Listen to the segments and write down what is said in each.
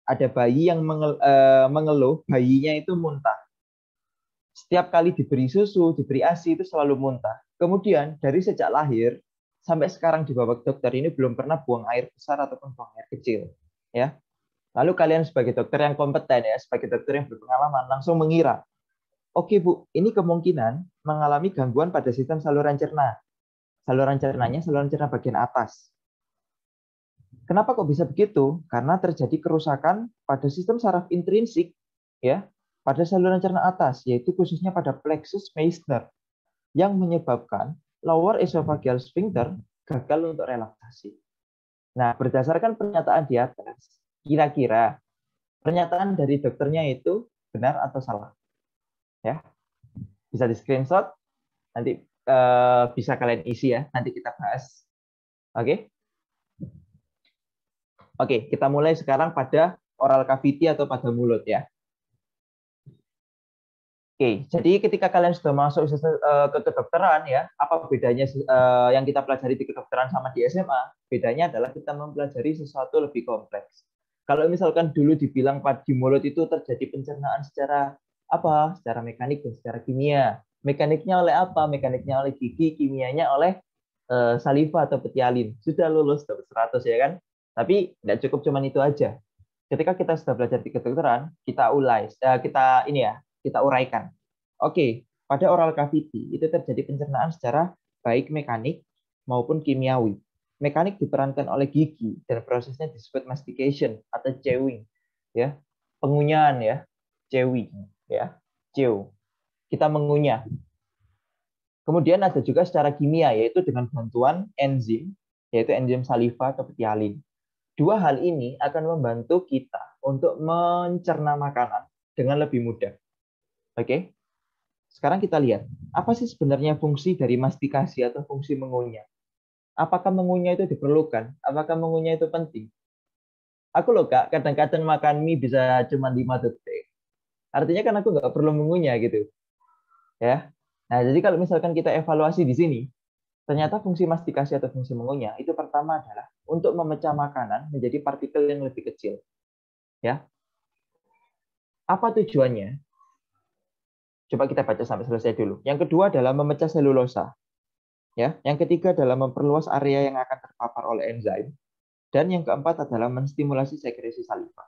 ada bayi yang mengeluh, bayinya itu muntah. Setiap kali diberi susu, diberi ASI itu selalu muntah. Kemudian dari sejak lahir sampai sekarang di babak dokter ini belum pernah buang air besar ataupun buang air kecil, ya. Lalu kalian sebagai dokter yang kompeten ya, sebagai dokter yang berpengalaman langsung mengira, oke Bu, ini kemungkinan mengalami gangguan pada sistem saluran cerna. Saluran cernanya, saluran cerna bagian atas. Kenapa kok bisa begitu? Karena terjadi kerusakan pada sistem saraf intrinsik, ya, pada saluran cerna atas, yaitu khususnya pada plexus Meissner, yang menyebabkan lower esophageal sphincter gagal untuk relaksasi. Nah, berdasarkan pernyataan di atas, kira-kira pernyataan dari dokternya itu benar atau salah? Ya, bisa di screenshot, nanti bisa kalian isi ya, nanti kita bahas. Oke? Oke, kita mulai sekarang pada oral cavity atau pada mulut ya. Oke, jadi ketika kalian sudah masuk ke kedokteran ya, apa bedanya yang kita pelajari di kedokteran sama di SMA? Bedanya adalah kita mempelajari sesuatu lebih kompleks. Kalau misalkan dulu dibilang di mulut itu terjadi pencernaan secara apa? Secara mekanik dan secara kimia. Mekaniknya oleh apa? Mekaniknya oleh gigi, kimianya oleh saliva atau petialin. Sudah lulus dapat 100 ya kan? Tapi tidak cukup cuman itu aja. Ketika kita sudah belajar di kedokteran, kita kita uraikan. Oke, pada oral cavity itu terjadi pencernaan secara baik mekanik maupun kimiawi. Mekanik diperankan oleh gigi dan prosesnya disebut mastication atau chewing, ya, pengunyahan ya, chewing, ya, chew. Kita mengunyah. Kemudian ada juga secara kimia yaitu dengan bantuan enzim, yaitu enzim saliva atau petialin. Dua hal ini akan membantu kita untuk mencerna makanan dengan lebih mudah. Oke, sekarang kita lihat, apa sih sebenarnya fungsi dari mastikasi atau fungsi mengunyah? Apakah mengunyah itu diperlukan? Apakah mengunyah itu penting? Aku loh Kak, kadang-kadang makan mie bisa cuma 5 detik. Artinya kan aku nggak perlu mengunyah gitu. Ya. Nah, jadi kalau misalkan kita evaluasi di sini, ternyata fungsi mastikasi atau fungsi mengunyah itu pertama adalah untuk memecah makanan menjadi partikel yang lebih kecil. Ya. Apa tujuannya? Coba kita baca sampai selesai dulu. Yang kedua adalah memecah selulosa. Ya, yang ketiga adalah memperluas area yang akan terpapar oleh enzim. Dan yang keempat adalah menstimulasi sekresi saliva.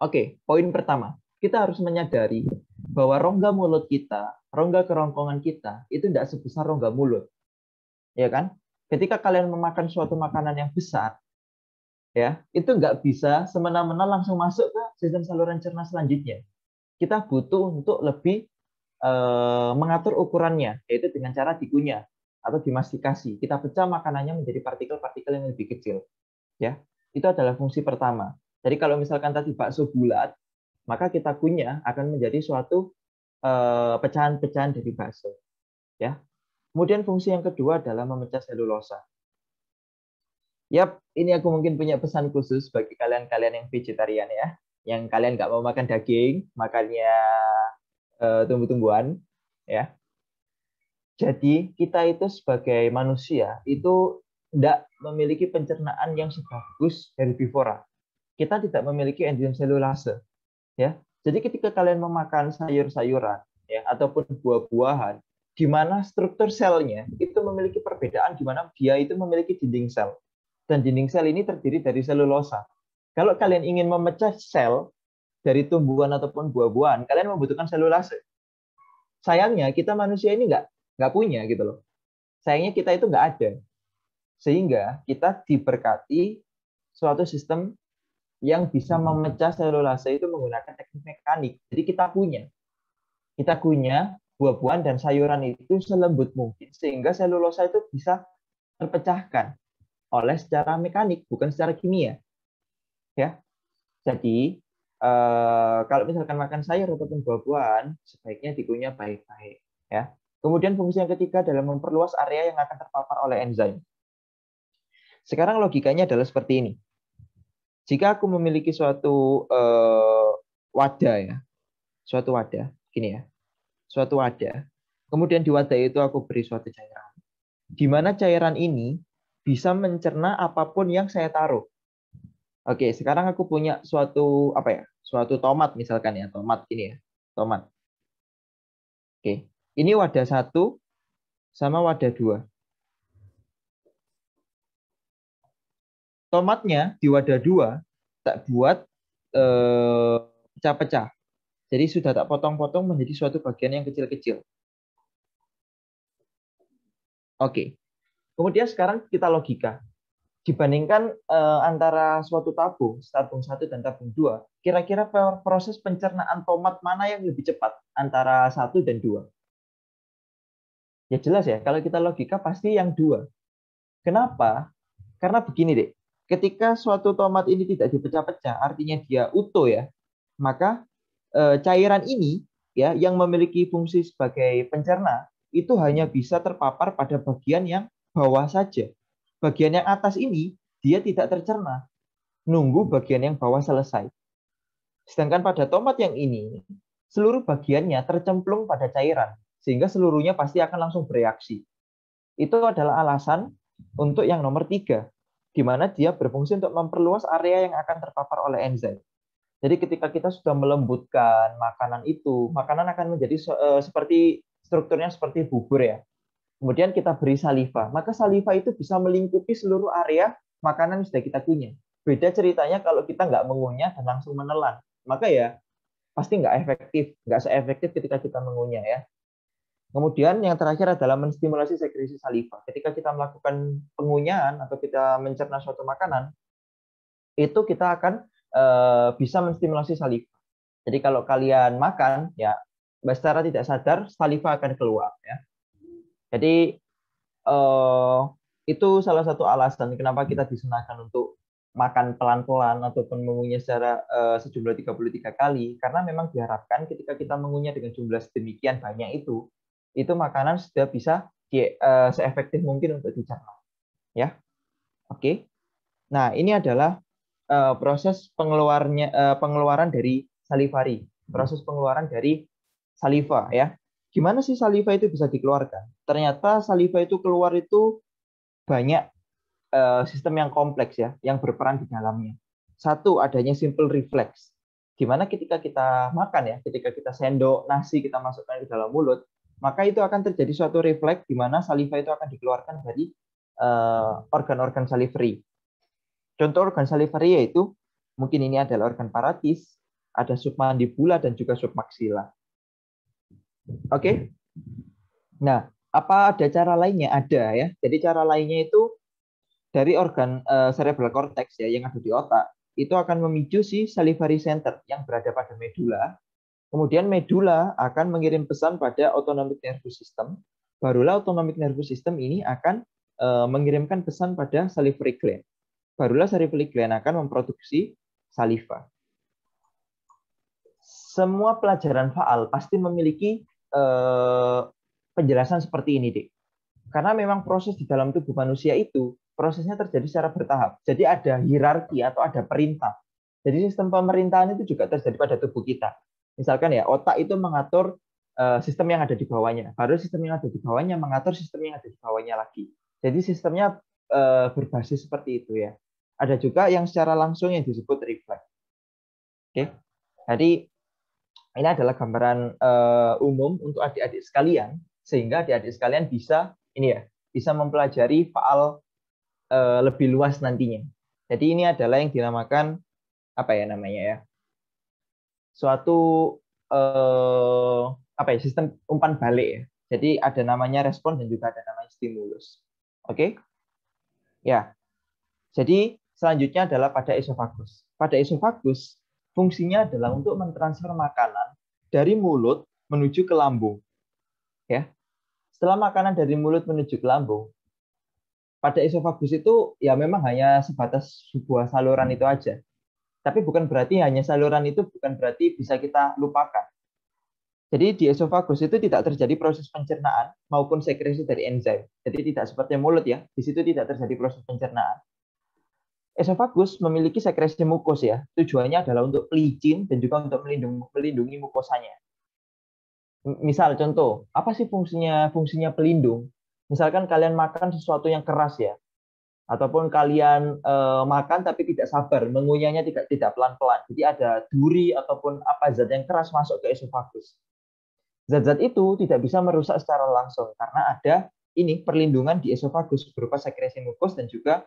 Oke, poin pertama. Kita harus menyadari bahwa rongga mulut kita, rongga kerongkongan kita, itu tidak sebesar rongga mulut. Ya kan? Ketika kalian memakan suatu makanan yang besar, ya, itu nggak bisa semena-mena langsung masuk ke sistem saluran cerna selanjutnya. Kita butuh untuk lebih mengatur ukurannya, yaitu dengan cara dikunyah atau dimastikasi. Kita pecah makanannya menjadi partikel-partikel yang lebih kecil. Ya, itu adalah fungsi pertama. Jadi kalau misalkan tadi bakso bulat, maka kita kunyah akan menjadi suatu pecahan-pecahan dari bakso. Ya. Kemudian fungsi yang kedua adalah memecah selulosa. Yap, ini aku mungkin punya pesan khusus bagi kalian-kalian yang vegetarian ya, yang kalian nggak mau makan daging, makannya tumbuh-tumbuhan, ya. Jadi kita itu sebagai manusia itu tidak memiliki pencernaan yang sebagus herbivora. Kita tidak memiliki enzim selulase, ya. Jadi ketika kalian memakan sayur-sayuran, ya, ataupun buah-buahan, di mana struktur selnya itu memiliki perbedaan, di mana dia itu memiliki dinding sel, dan dinding sel ini terdiri dari selulosa. Kalau kalian ingin memecah sel dari tumbuhan ataupun buah-buahan, kalian membutuhkan selulase. Sayangnya kita manusia ini nggak punya gitu loh. Sayangnya kita itu nggak ada. Sehingga kita diberkati suatu sistem yang bisa memecah selulase itu menggunakan teknik mekanik. Jadi kita kunyah buah-buahan dan sayuran itu selembut mungkin sehingga selulosa itu bisa terpecahkan oleh secara mekanik bukan secara kimia. Ya. Jadi kalau misalkan makan sayur ataupun buah-buahan sebaiknya dikunyah baik-baik ya. Kemudian fungsi yang ketiga adalah memperluas area yang akan terpapar oleh enzim. Sekarang logikanya adalah seperti ini. Jika aku memiliki suatu wadah ya, suatu wadah, gini ya, suatu wadah. Kemudian di wadah itu aku beri suatu cairan. Di mana cairan ini bisa mencerna apapun yang saya taruh. Oke, sekarang aku punya suatu apa ya? Suatu tomat misalkan ya, tomat ini ya. Tomat. Oke. Ini wadah satu sama wadah dua. Tomatnya di wadah dua tak buat pecah-pecah. Jadi sudah tak potong-potong menjadi suatu bagian yang kecil-kecil. Oke. Kemudian sekarang kita logika. Dibandingkan antara suatu tabung satu dan tabung dua, kira-kira proses pencernaan tomat mana yang lebih cepat antara satu dan dua? Ya jelas ya, kalau kita logika pasti yang dua. Kenapa? Karena begini deh, ketika suatu tomat ini tidak dipecah-pecah, artinya dia utuh ya, maka cairan ini ya yang memiliki fungsi sebagai pencerna itu hanya bisa terpapar pada bagian yang bawah saja. Bagian yang atas ini dia tidak tercerna, nunggu bagian yang bawah selesai. Sedangkan pada tomat yang ini, seluruh bagiannya tercemplung pada cairan, sehingga seluruhnya pasti akan langsung bereaksi. Itu adalah alasan untuk yang nomor 3, di mana dia berfungsi untuk memperluas area yang akan terpapar oleh enzim. Jadi ketika kita sudah melembutkan makanan itu, makanan akan menjadi seperti strukturnya seperti bubur ya. Kemudian kita beri saliva, maka saliva itu bisa melingkupi seluruh area makanan yang sudah kita kunyah. Beda ceritanya kalau kita nggak mengunyah dan langsung menelan, maka ya pasti nggak efektif, nggak seefektif ketika kita mengunyah ya. Kemudian yang terakhir adalah menstimulasi sekresi saliva. Ketika kita melakukan pengunyahan atau kita mencerna suatu makanan, itu kita akan bisa menstimulasi saliva. Jadi kalau kalian makan, ya secara tidak sadar saliva akan keluar. Ya. Jadi itu salah satu alasan kenapa kita disunahkan untuk makan pelan-pelan ataupun mengunyah secara sejumlah 33 kali, karena memang diharapkan ketika kita mengunyah dengan jumlah sedemikian banyak itu makanan sudah bisa seefektif mungkin untuk dicerna. Ya, oke. Nah, ini adalah proses pengeluaran dari salivari, proses pengeluaran dari saliva ya. Gimana sih saliva itu bisa dikeluarkan? Ternyata saliva itu keluar itu banyak sistem yang kompleks ya, yang berperan di dalamnya. Satu, adanya simple reflex. Gimana ketika kita makan ya, ketika kita sendok nasi kita masukkan ke dalam mulut, maka itu akan terjadi suatu refleks di mana saliva itu akan dikeluarkan dari organ-organ salivary. Contoh organ salivary yaitu mungkin ini adalah organ paratis, ada submandibula dan juga submaxilla. Oke. Nah, apa ada cara lainnya? Ada ya. Jadi cara lainnya itu dari organ cerebral cortex ya yang ada di otak, itu akan memicu si salivary center yang berada pada medula. Kemudian medula akan mengirim pesan pada autonomic nervous system. Barulah autonomic nervous system ini akan mengirimkan pesan pada salivary gland. Barulah salivary gland akan memproduksi saliva. Semua pelajaran faal pasti memiliki penjelasan seperti ini, Dik. Karena memang proses di dalam tubuh manusia itu prosesnya terjadi secara bertahap. Jadi ada hierarki atau ada perintah. Jadi sistem pemerintahan itu juga terjadi pada tubuh kita. Misalkan ya, otak itu mengatur sistem yang ada di bawahnya. Baru sistem yang ada di bawahnya mengatur sistem yang ada di bawahnya lagi. Jadi sistemnya berbasis seperti itu ya. Ada juga yang secara langsung yang disebut refleks. Oke. Jadi ini adalah gambaran umum untuk adik-adik sekalian, sehingga adik-adik sekalian bisa ini ya, bisa mempelajari faal lebih luas nantinya. Jadi ini adalah yang dinamakan apa ya namanya ya, suatu apa ya, sistem umpan balik ya. Jadi ada namanya respon dan juga ada namanya stimulus. Oke? Ya. Jadi selanjutnya adalah pada esofagus. Pada esofagus fungsinya adalah untuk mentransfer makanan dari mulut menuju ke lambung. Ya. Setelah makanan dari mulut menuju ke lambung, pada esofagus itu ya memang hanya sebatas sebuah saluran itu aja. Tapi bukan berarti hanya saluran itu bukan berarti bisa kita lupakan. Jadi di esofagus itu tidak terjadi proses pencernaan maupun sekresi dari enzim. Jadi tidak seperti mulut ya. Di situ tidak terjadi proses pencernaan. Esofagus memiliki sekresi mukus ya. Tujuannya adalah untuk pelicin dan juga untuk melindungi mukosanya. Misal contoh, apa sih fungsinya pelindung? Misalkan kalian makan sesuatu yang keras ya. ataupun kalian makan tapi tidak sabar, mengunyahnya tidak pelan-pelan. Jadi ada duri ataupun apa zat yang keras masuk ke esofagus. Zat-zat itu tidak bisa merusak secara langsung karena ada ini perlindungan di esofagus berupa sekresi mukos dan juga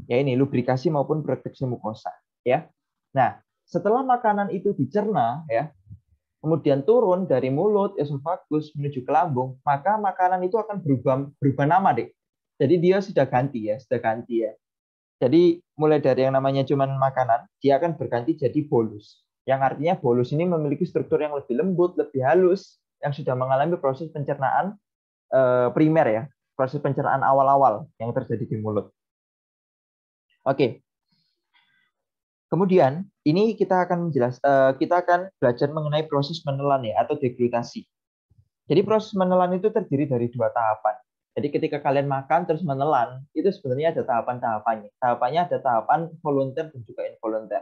ya ini lubrikasi maupun proteksi mukosa ya. Nah, setelah makanan itu dicerna ya, kemudian turun dari mulut esofagus menuju ke lambung, maka makanan itu akan berubah nama, Dek. Jadi dia sudah ganti ya. Jadi mulai dari yang namanya cuman makanan, dia akan berganti jadi bolus. Yang artinya bolus ini memiliki struktur yang lebih lembut, lebih halus, yang sudah mengalami proses pencernaan primer ya, proses pencernaan awal-awal yang terjadi di mulut. Oke. Kemudian ini kita akan belajar mengenai proses menelan ya atau deglutasi. Jadi proses menelan itu terdiri dari 2 tahapan. Jadi ketika kalian makan terus menelan, itu sebenarnya ada tahapan-tahapannya. Tahapannya ada tahapan volunter dan juga involunter.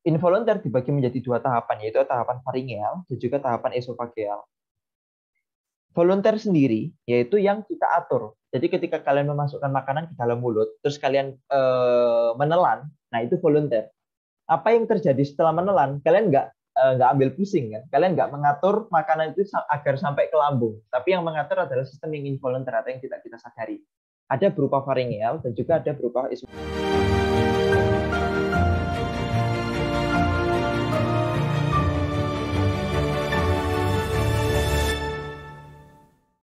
Involunter dibagi menjadi 2 tahapan, yaitu tahapan faringeal dan juga tahapan esofageal. Volunter sendiri, yaitu yang kita atur. Jadi ketika kalian memasukkan makanan ke dalam mulut, terus kalian menelan, nah itu volunter. Apa yang terjadi setelah menelan? Kalian nggak ambil pusing kan? Kalian nggak mengatur makanan itu agar sampai ke lambung. Tapi yang mengatur adalah sistem yang involunter atau yang tidak kita sadari. Ada berupa faringeal dan juga ada berupa esofageal.